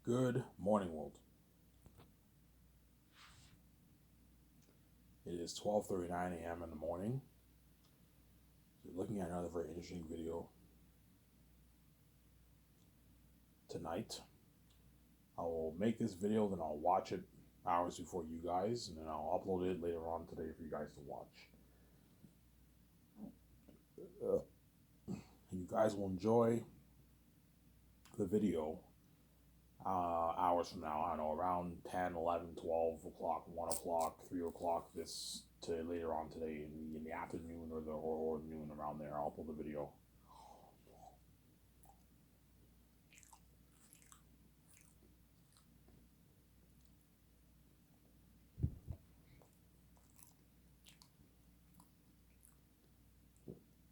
Good morning, world. It is 12:39 a.m. in the morning. You're looking at another very interesting video tonight. I will make this video, then I'll watch it hours before you guys, and then I'll upload it later on today for you guys to watch. And you guys will enjoy the video hours from now. I don't know, around 10, 11, 12 o'clock, 1 o'clock, 3 o'clock this to later on today in the afternoon or noon around there. I'll upload the video.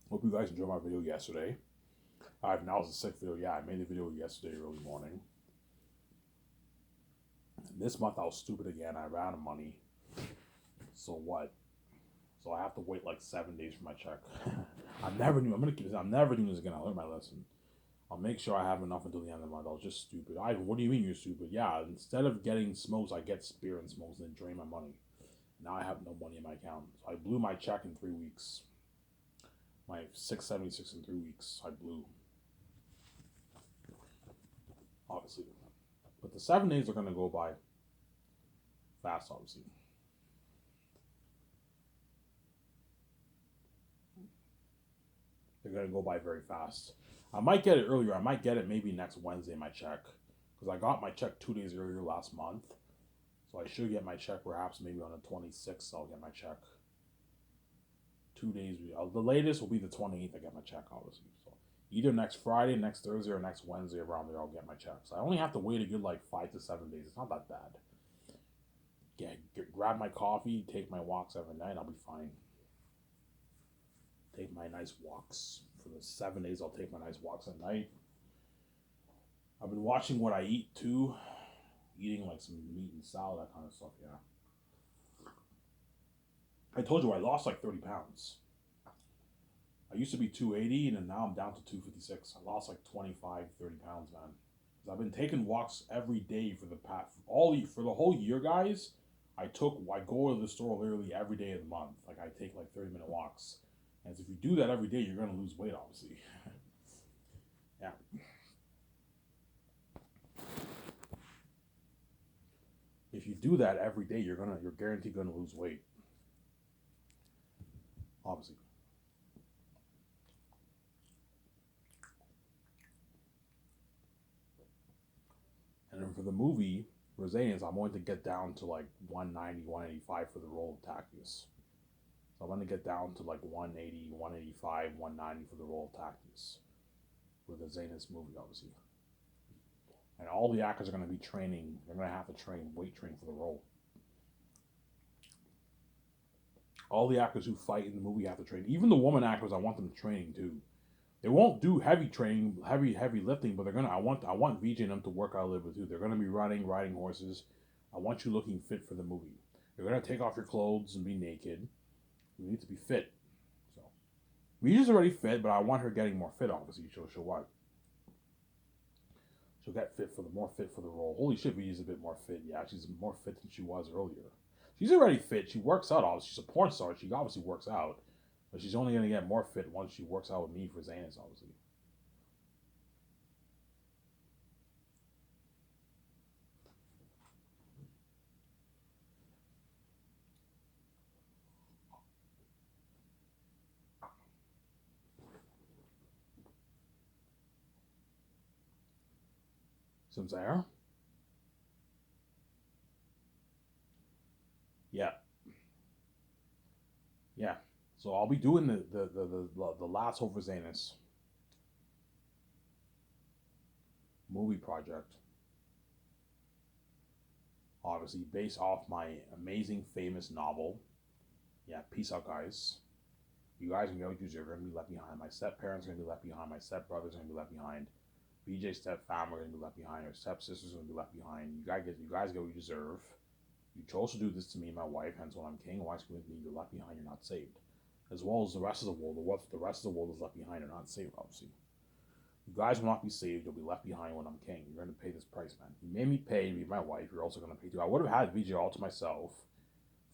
Hope you guys enjoyed my video yesterday. Now it's a sick video. Yeah, I made the video yesterday early morning. This month I was stupid again. I ran out of money. So what? So I have to wait like 7 days for my check. I'm never doing this again. I learned my lesson. I'll make sure I have enough until the end of the month. I was just stupid. What do you mean you're stupid? Yeah, instead of getting smokes, I get spear and smokes and then drain my money. Now I have no money in my account. So I blew my check in 3 weeks. My 676 in 3 weeks. I blew. Obviously. But the 7 days are going to go by fast, obviously. They're going to go by very fast. I might get it earlier. I might get it maybe next Wednesday, my check. Because I got my check 2 days earlier last month. So I should get my check perhaps maybe on the 26th. I'll get my check. 2 days. The latest will be the 28th. I get my check, obviously. So either next Friday, next Thursday, or next Wednesday around there, I'll get my check. So I only have to wait a good like 5 to 7 days. It's not that bad. Grab my coffee, take my walks every night. I'll be fine. Take my nice walks for the 7 days. I'll take my nice walks at night. I've been watching what I eat too. Eating like some meat and salad, that kind of stuff. Yeah. I told you I lost like 30 pounds. I used to be 280 and now I'm down to 256. I lost like 25, 30 pounds, man. Because I've been taking walks every day for the whole year, guys. I go to the store literally every day of the month. Like I take like 30-minute walks. And if you do that every day, you're gonna lose weight, obviously. Yeah. If you do that every day, you're guaranteed gonna lose weight. Obviously. And then for the movie, Rosanians, I'm going to get down to like 190, 185 for the role of Tactius. So I'm going to get down to like 180, 185, 190 for the role of Tactius. With the Zanus movie, obviously. And all the actors are going to be training. They're going to have to weight train for the role. All the actors who fight in the movie have to train. Even the woman actors, I want them training too. They won't do heavy training, heavy lifting, but they're gonna. I want VJ and them to work out a little bit too. They're gonna be riding horses. I want you looking fit for the movie. You're gonna take off your clothes and be naked. You need to be fit. So VJ's already fit, but I want her getting more fit. Obviously, she'll what? She'll get more fit for the role. Holy shit, VJ's a bit more fit. Yeah, she's more fit than she was earlier. She's already fit. She works out. Obviously, she's a porn star. She obviously works out. But she's only going to get more fit once she works out with me for Zanus, obviously. Some there? Yeah. Yeah. So I'll be doing the last over Zanus movie project. Obviously, based off my amazing, famous novel. Yeah, peace out, guys. You guys are going to be left behind. My step parents are going to be left behind. My step brothers are going to be left behind. BJ's step family are going to be left behind. Her step sisters are going to be left behind. You guys get what you deserve. You chose to do this to me and my wife, hence when I'm king. Why screw with me? You're left behind. You're not saved. As well as the rest of the world. The rest of the world is left behind. They're not saved, obviously. You guys will not be saved. You'll be left behind when I'm king. You're going to pay this price, man. You made me pay to be my wife. You're also going to pay too. I would have had VJ all to myself,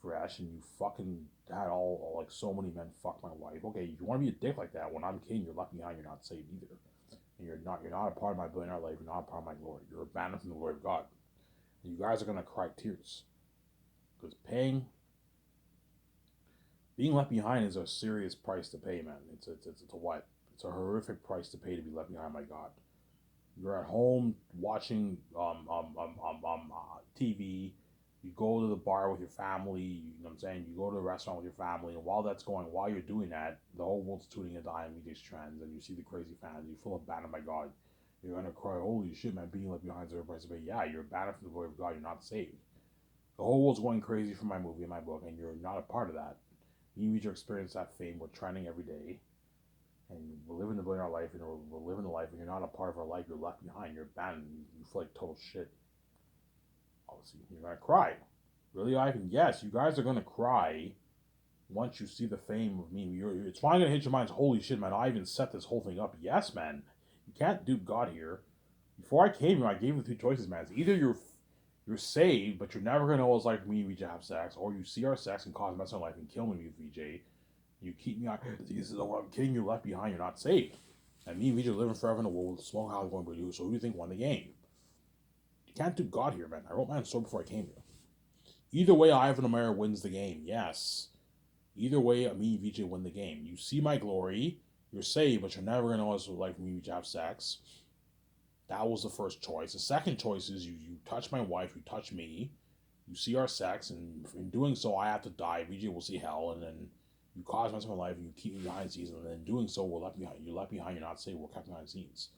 fresh, and you fucking had all like so many men fuck my wife. Okay, if you want to be a dick like that, when I'm king, you're left behind. You're not saved either. And you're not a part of my billionaire life. You're not a part of my glory. You're abandoned from the glory of God. And you guys are going to cry tears. Because being left behind is a serious price to pay, man. It's a what? It's a horrific price to pay to be left behind by God. You're at home watching TV. You go to the bar with your family. You know what I'm saying? You go to the restaurant with your family, and while you're doing that, the whole world's tuning into IMD's trends, and you see the crazy fans. You feel abandoned by God. You're gonna cry, holy shit, man! Being left behind is a price to pay. Yeah, you're abandoned from the glory of God. You're not saved. The whole world's going crazy for my movie and my book, and you're not a part of that. You need to experience that fame. We're trending every day, and we're living the billionaire life, and we're living the life, and you're not a part of our life. You're left behind. You're abandoned. You feel like total shit. Obviously, you're gonna cry. Really, Ivan? Yes, you guys are gonna cry once you see the fame of me. It's finally gonna hit your minds. Holy shit, man! I even set this whole thing up. Yes, man. You can't dupe God here. Before I came here, I gave you two choices, man. It's either you're saved, but you're never gonna know what it's like for me and VJ have sex, or you see our sex and cause mess in my life and kill me with VJ. You keep me out. This is I'm kidding. You're left behind. You're not saved. And me and VJ are living forever in the world with a small house going for you. So who do you think won the game? You can't do God here, man. I wrote my own story before I came here. Either way, Ivan Amaya wins the game. Yes. Either way, me and VJ win the game. You see my glory. You're saved, but you're never gonna know what it's like for me and VJ have sex. That was the first choice. The second choice is you touch my wife, you touch me, you see our sex, and in doing so, I have to die. VJ will see hell, and then you cause mess of my life, and you keep me behind the scenes, and in doing so, we're left behind. You're left behind. You're not saved. We're kept behind the scenes.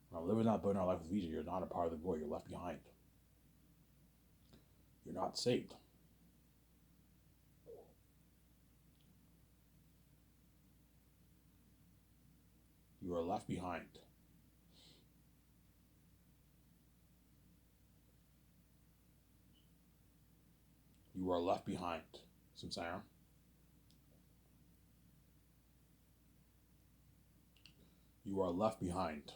When I'm living that billionaire life with VJ, you're not a part of the glory. You're left behind. You're not saved. You are left behind. You are left behind. Samsara. You are left behind.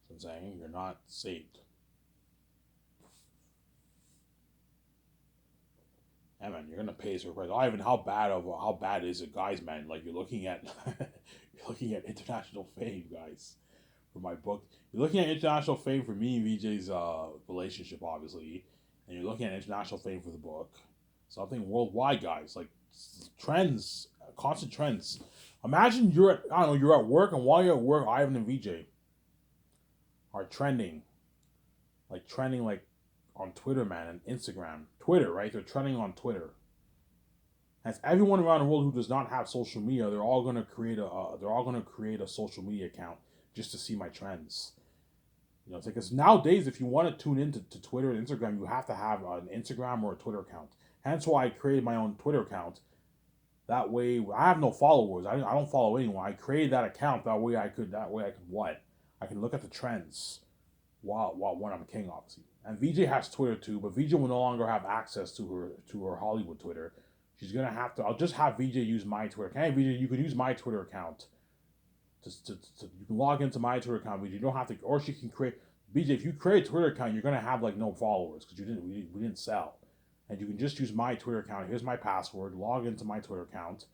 So I'm saying you're not saved. Yeah, man, you're gonna pay this price. Ivan, how bad is it, guys? Man, like you're looking at international fame, guys, for my book. You're looking at international fame for me and VJ's relationship, obviously, and you're looking at international fame for the book. Something worldwide, guys, like trends, constant trends. Imagine you're at work, and while you're at work, Ivan and VJ are trending like on Twitter, man, and Instagram. Twitter, right? They're trending on Twitter. As everyone around the world who does not have social media, they're all gonna create a social media account just to see my trends. You know, because nowadays, if you want to tune into Twitter and Instagram, you have to have an Instagram or a Twitter account. Hence why I created my own Twitter account. That way, I have no followers. I don't follow anyone. I created that account that way. I could what? I can look at the trends while when I'm king, obviously. And VJ has Twitter too, but VJ will no longer have access to her Hollywood Twitter. She's gonna have to. I'll just have VJ use my Twitter. Okay, VJ, you can use my Twitter account. You can log into my Twitter account, VJ. You don't have to, or she can create. VJ, if you create a Twitter account, you're gonna have like no followers because we didn't sell, and you can just use my Twitter account. Here's my password. Log into my Twitter account,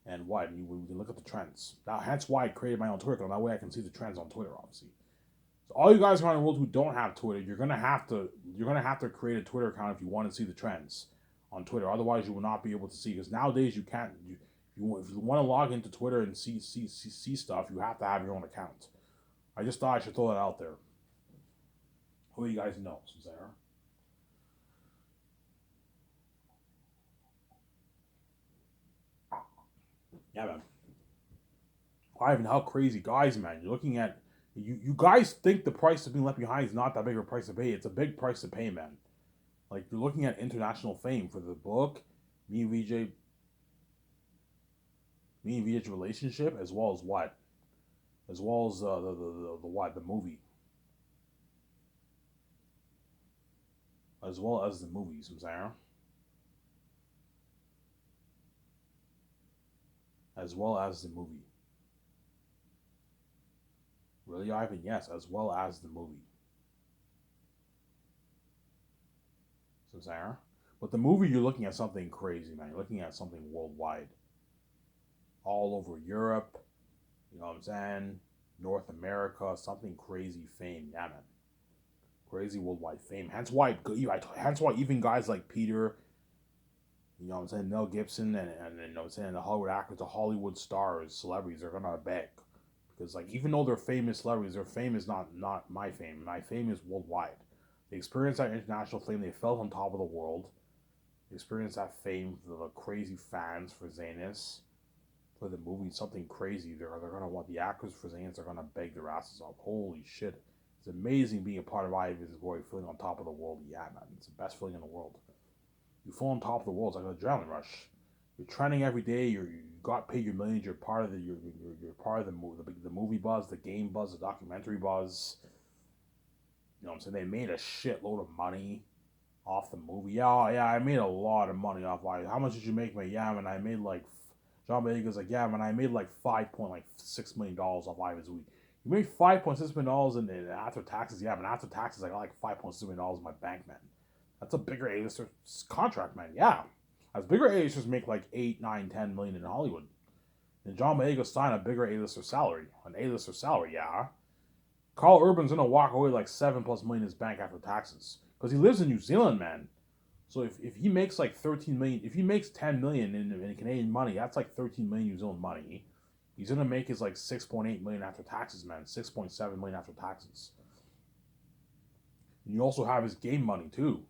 and we can look at the trends. Now, hence why I created my own Twitter account. That way, I can see the trends on Twitter, obviously. So all you guys around the world who don't have Twitter, you're gonna have to create a Twitter account if you want to see the trends on Twitter. Otherwise, you will not be able to see, because nowadays you can't. If you want to log into Twitter and see stuff, you have to have your own account. I just thought I should throw that out there. Who you guys know, Sarah? Yeah, man. Ivan, how crazy, guys, man! You're looking at you guys think the price of being left behind is not that big of a price to pay. It's a big price to pay, man. Like, you're looking at international fame for the book, me and VJ's relationship, as well as what? As well as the what? The movie. As well as the movies, Sarah. As well as the movie. Really, Ivan? Yes, as well as the movie. So, Sarah. But the movie, you're looking at something crazy, man. You're looking at something worldwide, all over Europe. You know what I'm saying? North America, something crazy fame. Yeah, man. Crazy worldwide fame. Hence why even guys like Peter, you know what I'm saying, Mel Gibson, and you know what I'm saying, the Hollywood actors, the Hollywood stars, celebrities are gonna beg. Because like even though they're famous celebrities, their fame is not my fame. My fame is worldwide. They experienced that international fame. They felt on top of the world. They experienced that fame for the crazy fans for Zanus, for the movie, something crazy. They're gonna want the actors for Zanus. They're gonna beg their asses off. Holy shit! It's amazing being a part of Ivan's Glory, feeling on top of the world. Yeah, man, it's the best feeling in the world. You feel on top of the world. It's like an adrenaline rush. You're trending every day. You got paid your millions. You're part of you're part of the movie buzz, the game buzz, the documentary buzz. You know what I'm saying? They made a shitload of money off the movie. Yeah, I made a lot of money off Live. How much did you make, man? Yeah, man, I made like John Boyega's like, yeah, man, I made like $5.6 million off Live this week. You made $5.6 million in after taxes. Yeah, man, after taxes, I got like $5.6 million in my bank, man. That's a bigger A-lister contract, man. Yeah, as bigger A-listers make like 8, 9, 10 million in Hollywood. And John Boyega signed a bigger A-lister salary, an A-lister salary. Yeah, Carl Urban's gonna walk away like 7+ million in his bank after taxes because he lives in New Zealand, man. So if he makes like 13 million, if he makes 10 million in Canadian money, that's like 13 million New Zealand money. He's gonna make his like 6.8 million after taxes, man. 6.7 million after taxes. And you also have his game money too.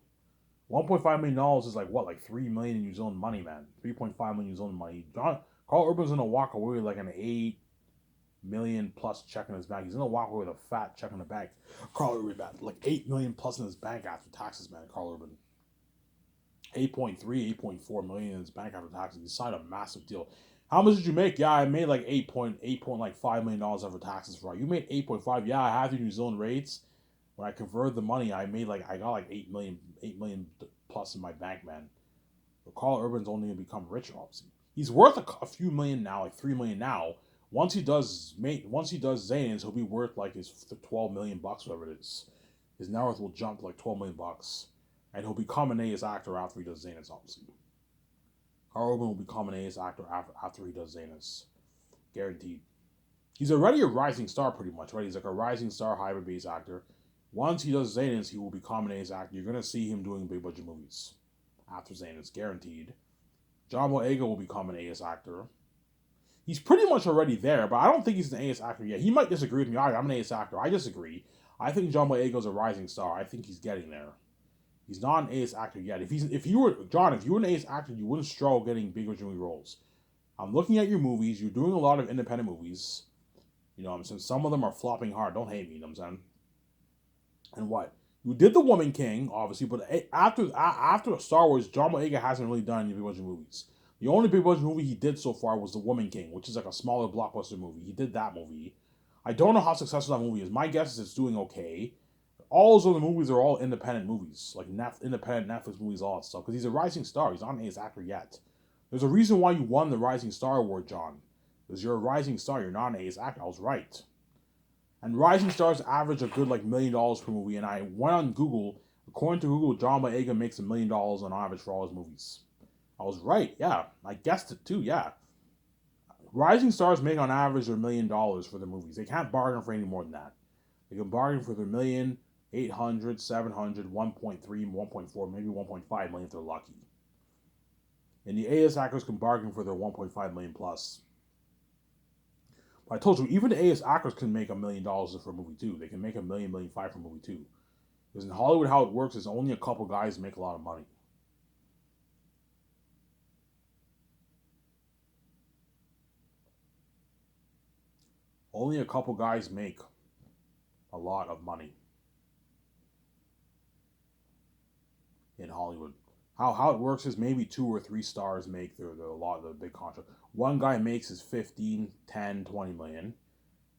$1.5 million is like what, like 3 million in New Zealand money, man. 3.5 million New Zealand money. Carl Urban's gonna walk away with like an 8 million plus check in his bank. He's gonna walk away with a fat check in the bank. Carl Urban, like 8 million plus in his bank after taxes, man. Carl Urban. 8.3, 8.4 million in his bank after taxes. He signed a massive deal. How much did you make? Yeah, I made like $8.5 million after taxes for it. You made 8.5. Yeah, I have the New Zealand rates. When I converted the money, I got like 8 million plus in my bank, man. But Carl Urban's only gonna become richer, obviously. He's worth a few million now, like 3 million now. Once he does Zayn's, he'll be worth like his 12 million bucks, whatever it is. His net worth will jump to like 12 million bucks. And he'll become an A-list actor after he does Zanus, obviously. Carl Urban will become an A-list actor after he does Zanus. Guaranteed. He's already a rising star, pretty much, right? He's like a rising star, hybrid-based actor. Once he does Zanus, he will become an A-list actor. You're going to see him doing big budget movies after Zanus, guaranteed. John Boyega will become an A-list actor. He's pretty much already there, but I don't think he's an A-list actor yet. He might disagree with me. I'm an A-list actor. I disagree. I think John Boyega's a rising star. I think he's getting there. He's not an A-list actor yet. If you were an A-list actor, you wouldn't struggle getting big movie roles. I'm looking at your movies. You're doing a lot of independent movies. You know what I'm saying? Some of them are flopping hard. Don't hate me, you know what I'm saying? And what? You did The Woman King, obviously, but after Star Wars, John Boyega hasn't really done any big budget movies. The only big budget movie he did so far was The Woman King, which is like a smaller blockbuster movie. He did that movie. I don't know how successful that movie is. My guess is it's doing okay. All those other movies are all independent movies, like independent Netflix movies, all that stuff. Because he's a rising star. He's not an A-list actor yet. There's a reason why you won the Rising Star Award, John. Because you're a rising star. You're not an A-list actor. I was right. And rising stars average a good like $1 million per movie. And I went on Google. According to Google, John Boyega makes $1 million on average for all his movies. I was right. Yeah, I guessed it too. Yeah. Rising stars make on average $1 million for their movies. They can't bargain for any more than that. They can bargain for their million. 800, 700, 1.3, 1.4, maybe 1.5 million if they're lucky. And the A-list actors can bargain for their 1.5 million plus. But I told you, even the A-list actors can make $1 million for a movie too. They can make $1 million, $1.5 million for a movie too. Because in Hollywood, how it works is only a couple guys make a lot of money. Only a couple guys make a lot of money in Hollywood. How it works is maybe 2 or 3 stars make a lot of the big contract. One guy makes his 15, 10, 20 million.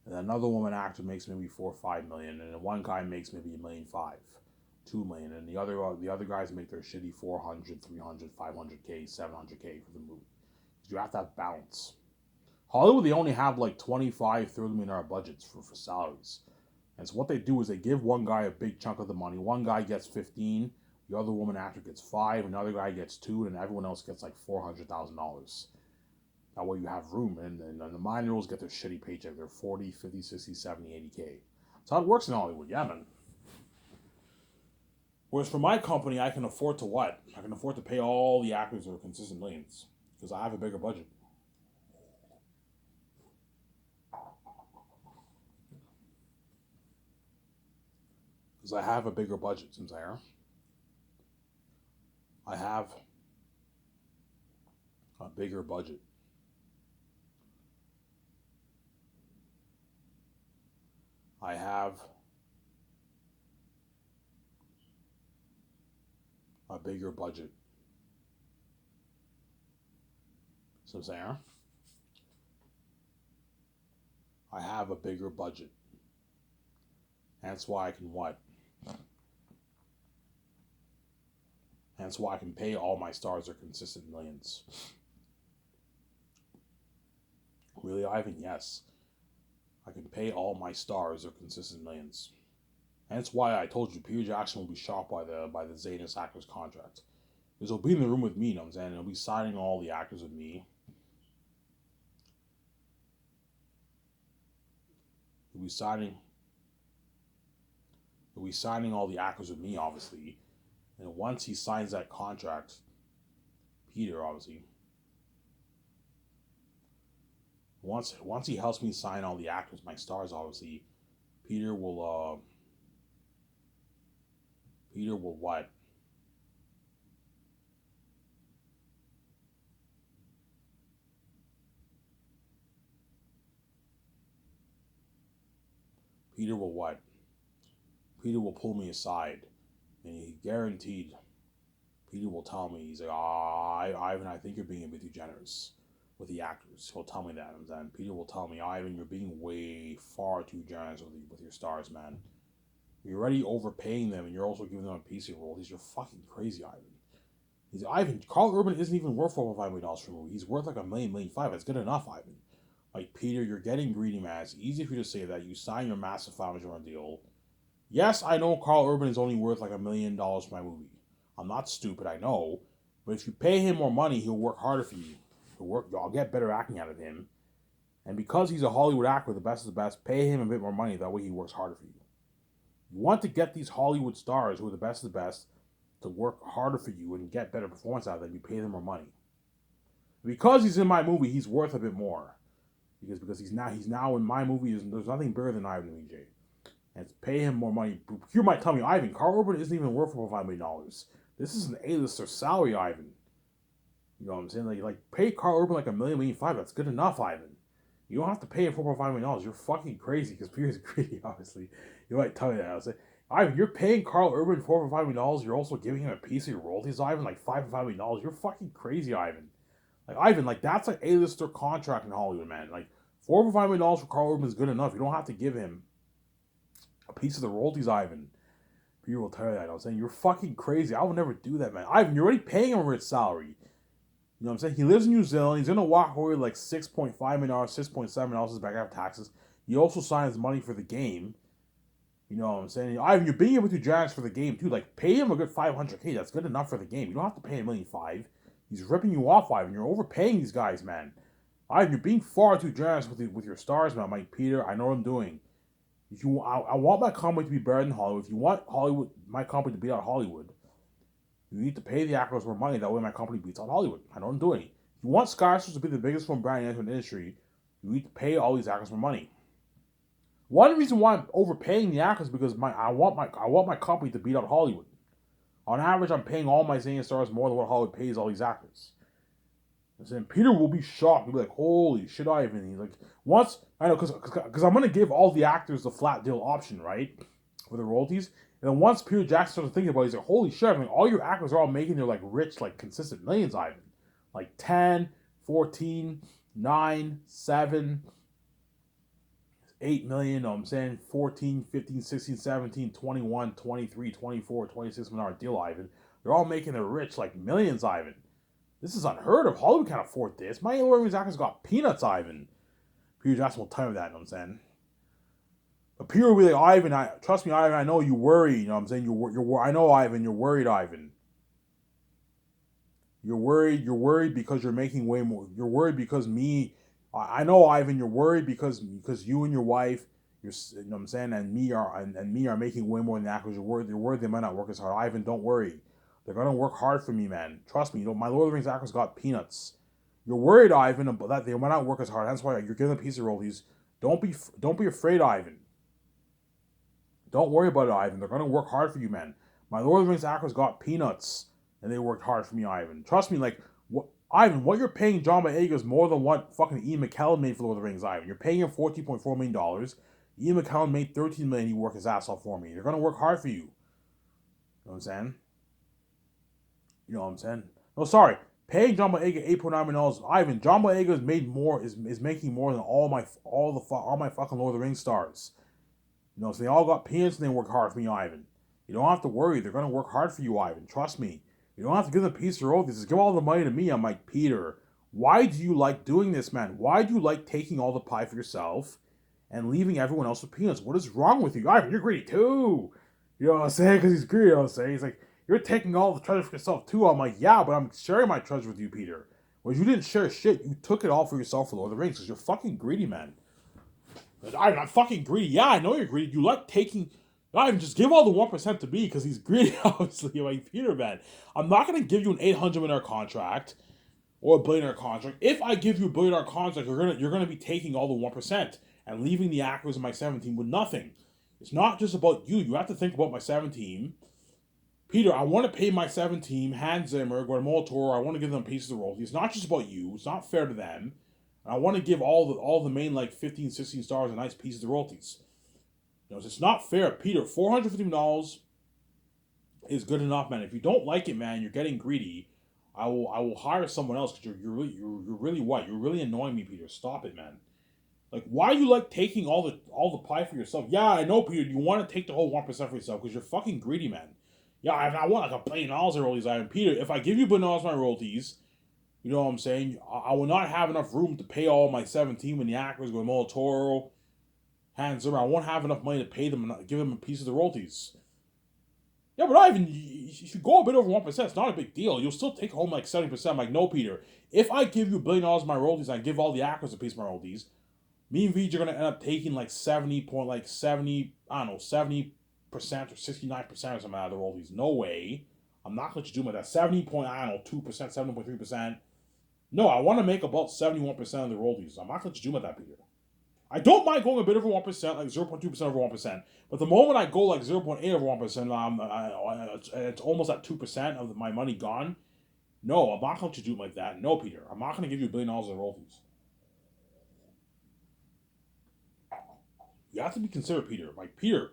And another woman actor makes maybe 4 or 5 million. And then one guy makes maybe $1.5 million, 2 million. And the other guys make their shitty 400, 300, 500K, 700K for the movie. You have to have balance. Hollywood, they only have like 25, $30 million budgets for salaries. And so what they do is they give one guy a big chunk of the money. One guy gets 15, the other woman actor gets 5, another guy gets 2, and everyone else gets like $400,000. That way you have room, and the minor roles get their shitty paycheck. They're 40, 50, 60, 70, 80K. That's how it works in Hollywood, yeah, man. Whereas for my company, I can afford to what? I can afford to pay all the actors that are consistent millions because I have a bigger budget. Because I have a bigger budget, since I have a bigger budget. I have a bigger budget. So Sarah, I have a bigger budget. That's why I can what? That's why I can pay all my stars their consistent millions. Really, Ivan? Yes. I can pay all my stars their consistent millions. And that's why I told you Peter Jackson will be shocked by the Zetas actors contract. Because he'll be in the room with me, you know what I'm saying? He'll be signing all the actors with me. He'll be signing all the actors with me, obviously. And once he signs that contract, Peter, obviously, once he helps me sign all the actors, my stars, obviously, Peter will what? Peter will what? Peter will pull me aside, and he guaranteed. Peter will tell me, he's like, Ivan, I think you're being a bit too generous with the actors. He'll tell me that, and then Peter will tell me, Ivan, you're being way far too generous with your stars, man. You're already overpaying them, and you're also giving them a piece of royalties. You're fucking crazy, Ivan. He's like, Ivan, Carl Urban isn't even worth over $5 million for a movie. He's worth like $1 million, $1.5 million. That's good enough, Ivan. Like, Peter, you're getting greedy, man. It's easy for you to say that. You sign your massive $5 million deal. Yes, I know Carl Urban is only worth like $1 million for my movie. I'm not stupid, I know. But if you pay him more money, he'll work harder for you. I'll get better acting out of him. And because he's a Hollywood actor, the best of the best, pay him a bit more money. That way he works harder for you. You want to get these Hollywood stars who are the best of the best to work harder for you and get better performance out of them. You pay them more money. Because he's in my movie, he's worth a bit more. Because he's now in my movie. There's nothing bigger than Ivan and EJ. And to pay him more money. You might tell me, Ivan, Carl Urban isn't even worth over $5 million. This is an A-lister salary, Ivan. You know what I'm saying? Like pay Carl Urban like $1 million, $1.5 million. That's good enough, Ivan. You don't have to pay him $4.5 million. You're fucking crazy because Peter's greedy, obviously. You might tell me that. I was like, Ivan, you're paying Carl Urban $4.5 million. You're also giving him a piece of your royalties, Ivan, like $5.5 million. You're fucking crazy, Ivan. Like, Ivan, like, that's like A-lister contract in Hollywood, man. Like, $4.5 million for Carl Urban is good enough. You don't have to give him a piece of the royalties, Ivan. Peter will tell you that. I was saying, you're fucking crazy. I would never do that, man. Ivan, you're already paying him a rich salary. You know what I'm saying? He lives in New Zealand. He's going to walk away with like $6.5 million, $6.7 million back after taxes. He also signs money for the game. You know what I'm saying? Ivan, you're being able to judge for the game, too. Like, pay him a good $500K. That's good enough for the game. You don't have to pay him $1.5 million. He's ripping you off, Ivan. You're overpaying these guys, man. Ivan, you're being far too generous with your stars, man. Mike Peter, I know what I'm doing. I want my company to be better than Hollywood. If you want my company to beat out Hollywood, you need to pay the actors more money. That way my company beats out Hollywood. I know what I'm doing. If you want Skyscrapers to be the biggest film brand in the industry, you need to pay all these actors more money. One reason why I'm overpaying the actors is because I want my company to beat out Hollywood. On average, I'm paying all my Zane stars more than what Hollywood pays all these actors. And then Peter will be shocked. He'll be like, holy shit, Ivan. He's like, I know, because I'm going to give all the actors the flat deal option, right? For the royalties. And then once Peter Jackson starts thinking about it, he's like, holy shit, I mean, all your actors are all making their, like, rich, like, consistent millions, Ivan. Like 10, 14, 9, 7, 8 million, you know what I'm saying? 14, 15, 16, 17, 21, 23, 24, 26 million deal, Ivan. They're all making their rich, like, millions, Ivan. This is unheard of. Hollywood can't afford this. My Lord, actors got peanuts, Ivan. Peter Jackson will tell me that, you know what I'm saying? But Peter will be like, Ivan, trust me, Ivan, I know you worry, you know what I'm saying? I know, Ivan, you're worried, Ivan. You're worried because you're making way more. You're worried because I know, Ivan, you're worried because you and your wife, you know what I'm saying, and me are making way more than that because you're worried they might not work as hard. Ivan, don't worry. They're gonna work hard for me, man. Trust me. You know, my Lord of the Rings actors got peanuts. You're worried, Ivan, about that they might not work as hard. That's why you're getting a piece of royalties. Don't be afraid, Ivan. Don't worry about it, Ivan. They're gonna work hard for you, man. My Lord of the Rings actors got peanuts, and they worked hard for me, Ivan. Trust me, like Ivan, what you're paying John Boyega is more than what fucking Ian McKellen made for Lord of the Rings, Ivan. You're paying him $14.4 million. Ian McKellen made $13 million. He worked his ass off for me. They're gonna work hard for you. You know what I'm saying? You know what I'm saying? No, sorry. Paying John Boyega $8.9 million, Ivan. John Boyega is making more than all my fucking Lord of the Rings stars. You know, so they all got peanuts and they work hard for me, Ivan. You don't have to worry. They're going to work hard for you, Ivan. Trust me. You don't have to give them a piece of royalties. Just give all the money to me. I'm like, Peter, why do you like doing this, man? Why do you like taking all the pie for yourself and leaving everyone else with peanuts? What is wrong with you? Ivan, you're greedy too. You know what I'm saying? Because he's greedy, you know what I'm saying? He's like, you're taking all the treasure for yourself too. I'm like, yeah, but I'm sharing my treasure with you, Peter. Whereas you didn't share shit. You took it all for yourself for Lord of the Rings because you're fucking greedy, man. I'm fucking greedy. Yeah, I know you're greedy. You like taking. Ivan, just give all the 1% to me because he's greedy, obviously. Like, Peter, man. I'm not going to give you an $800 million contract or $1 billion contract. If I give you a $1 billion contract, you're gonna be taking all the 1% and leaving the actors in my 17 with nothing. It's not just about you. You have to think about my 17. Peter, I want to pay my 17, Hans Zimmer, Guillermo del Toro. I want to give them pieces of the royalties. It's not just about you. It's not fair to them. I want to give all the main like 15, 16 stars a nice piece of the royalties. You know, it's not fair, Peter. $450 is good enough, man. If you don't like it, man, you're getting greedy. I will hire someone else because you're really what? You're really annoying me, Peter. Stop it, man. Like, why you like taking all the pie for yourself? Yeah, I know, Peter. You want to take the whole 1% for yourself because you're fucking greedy, man. Yeah, I want like $1 billion in royalties. Peter, if I give you $1 billion my royalties, you know what I'm saying? I will not have enough room to pay all my 17 when the actors go Del Toro, Hans Zimmer. I won't have enough money to pay them and give them a piece of the royalties. Yeah, but Ivan, you should go a bit over 1%. It's not a big deal. You'll still take home like 70%. I'm like, no, Peter. If I give you $1 billion in my royalties and I give all the actors a piece of my royalties, me and Vij are gonna end up taking like 70 I don't know, 70% or 69% or something out of the royalties. No way. I'm not gonna let you do my that 70 point, I don't know, 2%, 7.3%. No, I want to make about 71% of the royalties. I'm not gonna let you do my that, Peter. I don't mind going a bit over 1%, like 0.2% over 1%. But the moment I go like 0.8 over 1%, it's almost at 2% of my money gone. No, I'm not going to do it like that. No, Peter. I'm not going to give you $1 billion in royalties. You have to be considerate, Peter. Like, Peter,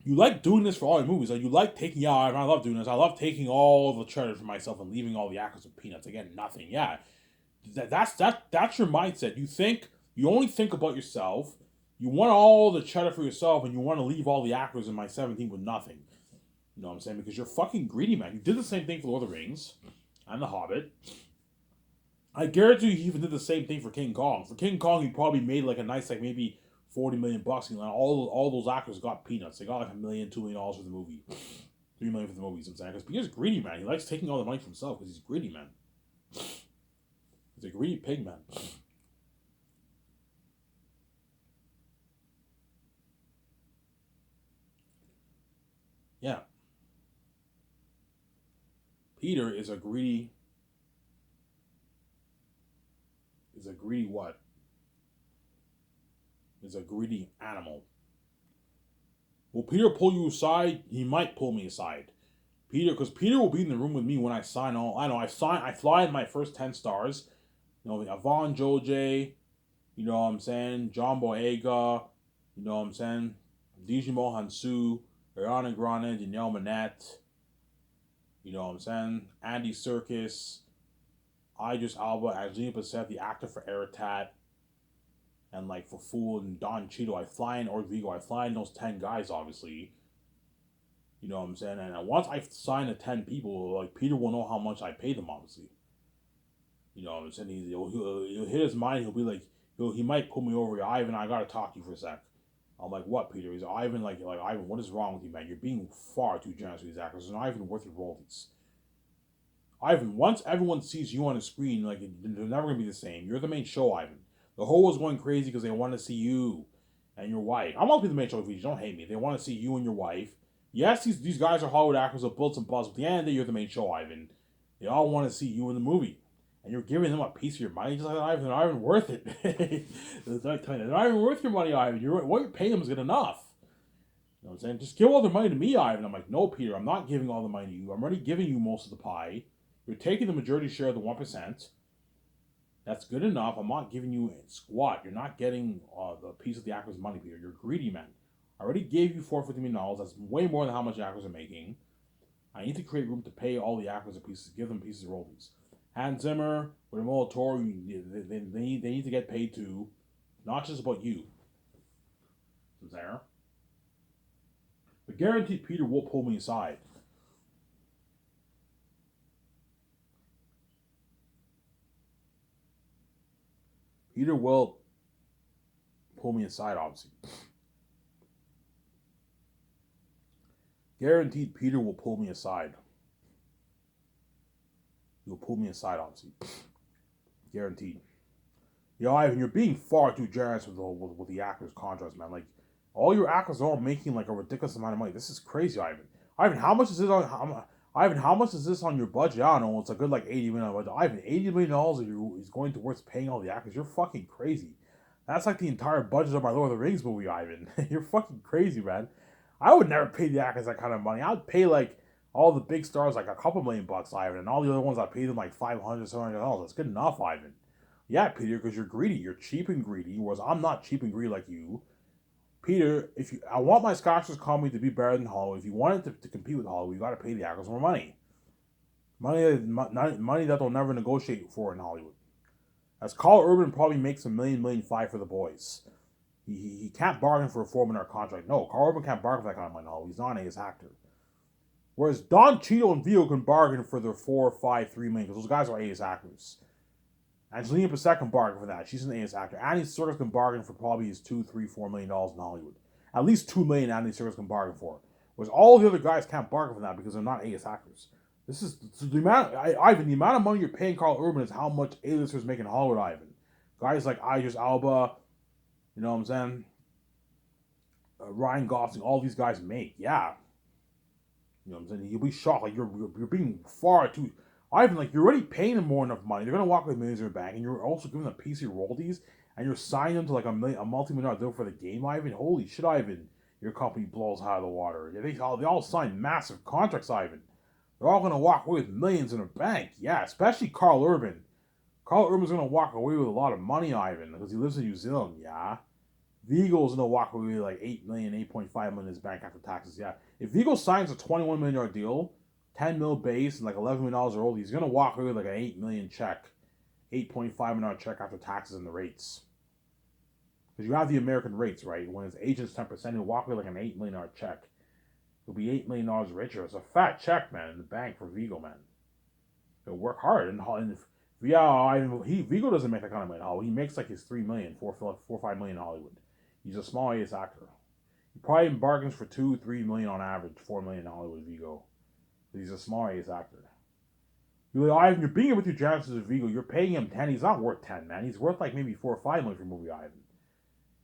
you like doing this for all your movies. Like, you like taking, yeah, I love doing this. I love taking all the treasure for myself and leaving all the actors with peanuts. Again, nothing. Yeah. That's your mindset. You only think about yourself. You want all the cheddar for yourself, and you want to leave all the actors in my 17 with nothing. You know what I'm saying? Because you're fucking greedy, man. You did the same thing for Lord of the Rings and The Hobbit. I guarantee you he even did the same thing for King Kong. For King Kong, he probably made like a nice, like maybe $40 million. And all those actors got peanuts. They got like $1 million, $2 million for the movie. $3 million for the movies, I'm saying. Because Peter's greedy, man. He likes taking all the money for himself because he's greedy, man. He's a greedy pig, man. Yeah. Peter is a greedy what? Is a greedy animal. Will Peter pull you aside? He might pull me aside. Because Peter will be in the room with me when I sign all. I fly in my first 10 stars. You know, Yvonne Joje, you know what I'm saying? John Boyega, you know what I'm saying? Digimon Hansu, Ariana Grande, Danielle Manette, you know what I'm saying? Andy Serkis, Idris Alba, Angelina Bassett, the actor for Eratat, and like for Fool and Don Cheadle. I fly in Rodrigo. I fly in those 10 guys, obviously. You know what I'm saying? And once I sign the 10 people, like Peter will know how much I pay them, obviously. You know what I'm saying? He'll hit his mind. He'll be like, he might pull me over. Ivan, I gotta talk to you for a sec. I'm like, what, Peter? He's Ivan, like Ivan, what is wrong with you, man? You're being far too generous with these actors. They're not even worth your royalties. Ivan, once everyone sees you on the screen, like they're never gonna be the same. You're the main show, Ivan. The whole was going crazy because they want to see you and your wife. I'm not be the main show if you don't hate me. They want to see you and your wife. Yes, these guys are Hollywood actors that build some buzz, but at the end of the day, you're the main show, Ivan. They all want to see you in the movie. And you're giving them a piece of your money, just like Ivan. They're not even worth it. They're not even worth your money, Ivan. What you're paying them is good enough. You know what I'm saying? Just give all the money to me, Ivan. I'm like, no, Peter, I'm not giving all the money to you. I'm already giving you most of the pie. You're taking the majority share of the 1%. That's good enough. I'm not giving you a squat. You're not getting the piece of the actor's money, Peter. You're greedy, man. I already gave you $450 million. That's way more than how much the actors are making. I need to create room to pay all the actors a piece, give them pieces of royalties. Hans Zimmer, with Molitor, they need to get paid too. Not just about you. There. But guaranteed Peter will pull me aside. Peter will pull me aside, obviously. Guaranteed Peter will pull me aside. He'll pull me aside, obviously. Guaranteed. You know, Ivan, you're being far too generous with the actors' contracts, man. Like, all your actors are all making like a ridiculous amount of money. This is crazy, Ivan. Ivan, how much is this on? Ivan, how much is this on your budget? I don't know. It's a good like $80 million budget. Ivan, $80 million is going towards paying all the actors. You're fucking crazy. That's like the entire budget of my Lord of the Rings movie, Ivan. You're fucking crazy, man. I would never pay the actors that kind of money. I'd pay like all the big stars like a couple $1,000,000, Ivan, and all the other ones I paid them like $500, $700. That's good enough, Ivan. Yeah, Peter, because you're greedy. You're cheap and greedy, whereas I'm not cheap and greedy like you. Peter, I want my Scottish comedy to be better than Hollywood. If you want it to compete with Hollywood, you got to pay the actors more money. Money that they'll never negotiate for in Hollywood. As Carl Urban probably makes $1 million for the boys. He can't bargain for a $4 million contract. No, Carl Urban can't bargain for that kind of money. No, he's not an A-list actor. Whereas Don Cheadle and Vigo can bargain for their $4, $5, $3 million because those guys are A-list actors. Angelina Passek can bargain for that. She's an A-list actor. Andy Serkis can bargain for probably his $2, $3, $4 million in Hollywood. At least $2 million Andy Serkis can bargain for. Whereas all the other guys can't bargain for that because they're not A-list actors. This is the amount. Ivan, the amount of money you're paying Carl Urban is how much A-listers make in Hollywood. Ivan, guys like Idris Elba, you know what I'm saying? Ryan Gosling, all these guys make. Yeah, you know what I'm saying. You'll be shocked. Like you're being far too. Ivan, like you're already paying them more enough money. They're gonna walk with millions in their bank, and you're also giving them a piece of your royalties, and you're signing them to like a multi-million-dollar deal for the game. Ivan, holy shit, Ivan, your company blows out of the water. They all sign massive contracts, Ivan. They're all going to walk away with millions in their bank. Yeah, especially Carl Urban. Carl Urban's going to walk away with a lot of money, Ivan, because he lives in New Zealand, yeah. Vigo's going to walk away with like $8 million, $8.5 million in his bank after taxes, yeah. If Vigo signs a $21 million deal, $10 million base, and like $11 million old, he's going to walk away with like an $8 million check, $8.5 million check after taxes and the rates. Because you have the American rates, right? When his agent's 10%, he'll walk away like an $8 million check. He'll be $8 million richer. It's a fat check, man, in the bank for Vigo, man. He'll work hard. And Vigo doesn't make that kind of money. He makes like his $3 million, $4, $5 million in Hollywood. He's a small A-list actor. He probably bargains for $2, $3 million on average, $4 million in Hollywood, Vigo. He's a small A-list actor. You're being it with your chances of Vigo. You're paying him 10. He's not worth 10, man. He's worth like maybe $4 or $5 million for a movie, Ivan.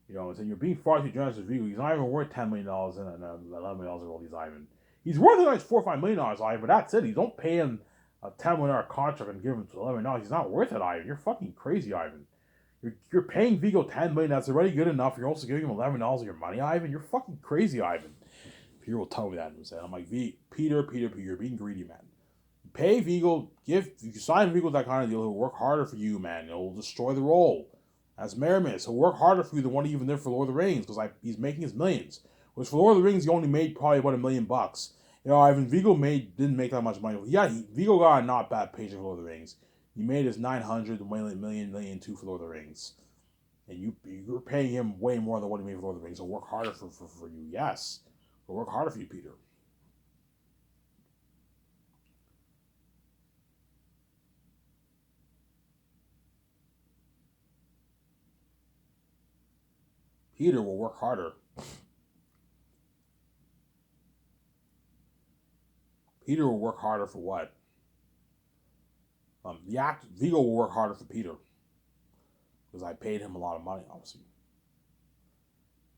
You know, and you're being far too generous with Vigo. He's not even worth $10 million and $11 million of all these, Ivan. He's worth a nice $4 or $5 million, Ivan, but that's it. You don't pay him a $10 million contract and give him $11 million. He's not worth it, Ivan. You're fucking crazy, Ivan. You're paying Vigo $10 million. That's already good enough. You're also giving him $11 million of your money, Ivan. You're fucking crazy, Ivan. Peter will tell me that. I'm like, Peter, you're being greedy, man. Pay Vigo. If you sign Vigo that kind of deal, he'll work harder for you, man. He'll destroy the role. As Maramis, he'll work harder for you than what he even did for Lord of the Rings, because he's making his millions. Which for Lord of the Rings, he only made probably about $1 million. You know, Ivan Vigo didn't make that much money. Yeah, Vigo got a not bad paycheck for Lord of the Rings. He made his $900 million for Lord of the Rings, and you're paying him way more than what he made for Lord of the Rings. He'll work harder for you. Yes, he'll work harder for you, Peter. Peter will work harder. Peter will work harder for what? Vigo will work harder for Peter. Because I paid him a lot of money, obviously.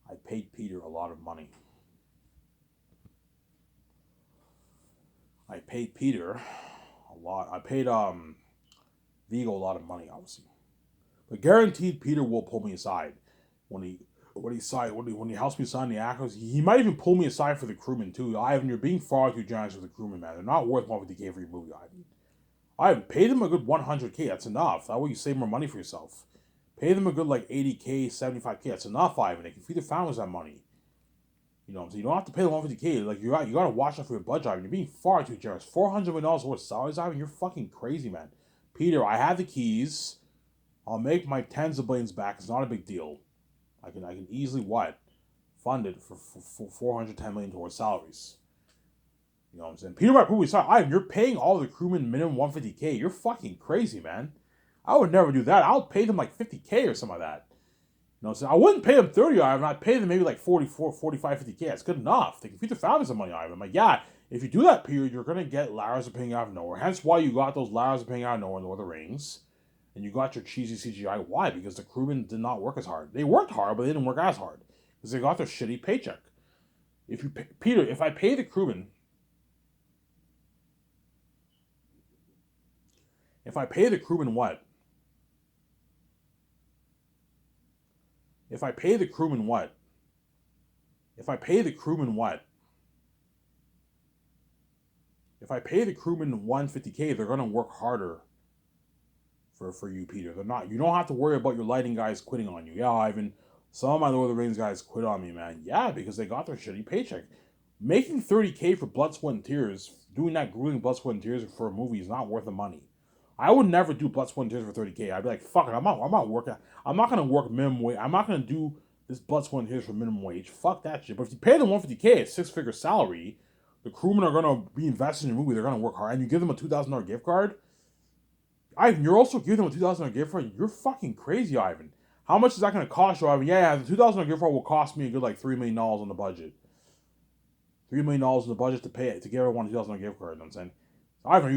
I paid Peter a lot of money. I paid Peter a lot. I paid Vigo a lot of money, obviously. But guaranteed Peter will pull me aside when he helps me sign the actors. He might even pull me aside for the crewman too. Ivan, you're being far too generous with the crewman, man. They're not worth 150K for your movie, Ivan. Ivan, pay them a good 100K. That's enough. That way you save more money for yourself. Pay them a good like 80K, 75K. That's enough, Ivan. They can feed their families that money. You know what I'm saying? You don't have to pay them 150K. Like you gotta watch out for your budget, Ivan. You're being far too generous. $400 million worth of salaries, Ivan. You're fucking crazy, man. Peter, I have the keys. I'll make my tens of billions back. It's not a big deal. I can easily fund it for $410 million towards salaries. You know what I'm saying? Peter might prove Ivan, you're paying all the crewmen minimum 150K. You're fucking crazy, man. I would never do that. I'll pay them like 50K or something like that. You know what I'm saying? I wouldn't pay them 30, Ivan. I'd pay them maybe like 44, 45, 50K. That's good enough. They can feed their families some money, Ivan. I'm like, yeah, if you do that, Peter, you're going to get Laras appearing out of nowhere. Hence why you got those Laras appearing out of nowhere in Lord of the Rings. And you got your cheesy CGI. Why? Because the crewmen did not work as hard. They worked hard, but they didn't work as hard. Because they got their shitty paycheck. Peter, if I pay the crewmen... If I pay the crewmen what? If I pay the crewmen what? If I pay the crewmen what? If I pay the crewmen 150K, they're going to work harder for you, Peter. They're not. You don't have to worry about your lighting guys quitting on you. Yeah, Ivan, some of my Lord of the Rings guys quit on me, man. Yeah, because they got their shitty paycheck. Making 30K for blood, sweat, and tears, doing that grueling blood, sweat, and tears for a movie is not worth the money. I would never do blood, sweat, and tears for 30K. I'd be like, fuck it, I'm not working. I'm not gonna work minimum wage. I'm not gonna do this blood, sweat, and tears for minimum wage. Fuck that shit. But if you pay them 150K, a 6-figure salary, the crewmen are gonna be invested in your movie. They're gonna work hard, and you give them a $2,000 gift card. Ivan, you're also giving them a $2,000 gift card. You're fucking crazy, Ivan. How much is that gonna cost you, Ivan? Yeah, the $2,000 gift card will cost me a good like $3 million on the budget. $3 million in the budget to pay it to give everyone a $2,000 gift card. You know what I'm saying? Ivan,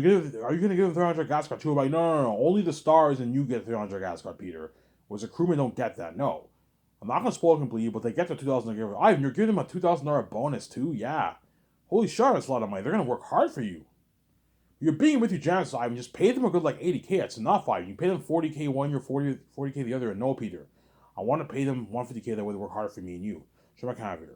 are you gonna give them 300 gas card too? Like, no. Only the stars and you get 300 gas card, Peter. Whereas the crewmen don't get that. No, I'm not gonna spoil it completely, but they get the $2,000 gift card. Ivan, you're giving them a $2,000 bonus too. Yeah, holy shit, that's a lot of money. They're gonna work hard for you. You're being with your generous, Ivan. Just pay them a good like 80K. That's enough, Ivan. You pay them 40K one year, 40K the other, and no, Peter. I want to pay them 150K that way they work hard for me and you. Show my camera, Peter.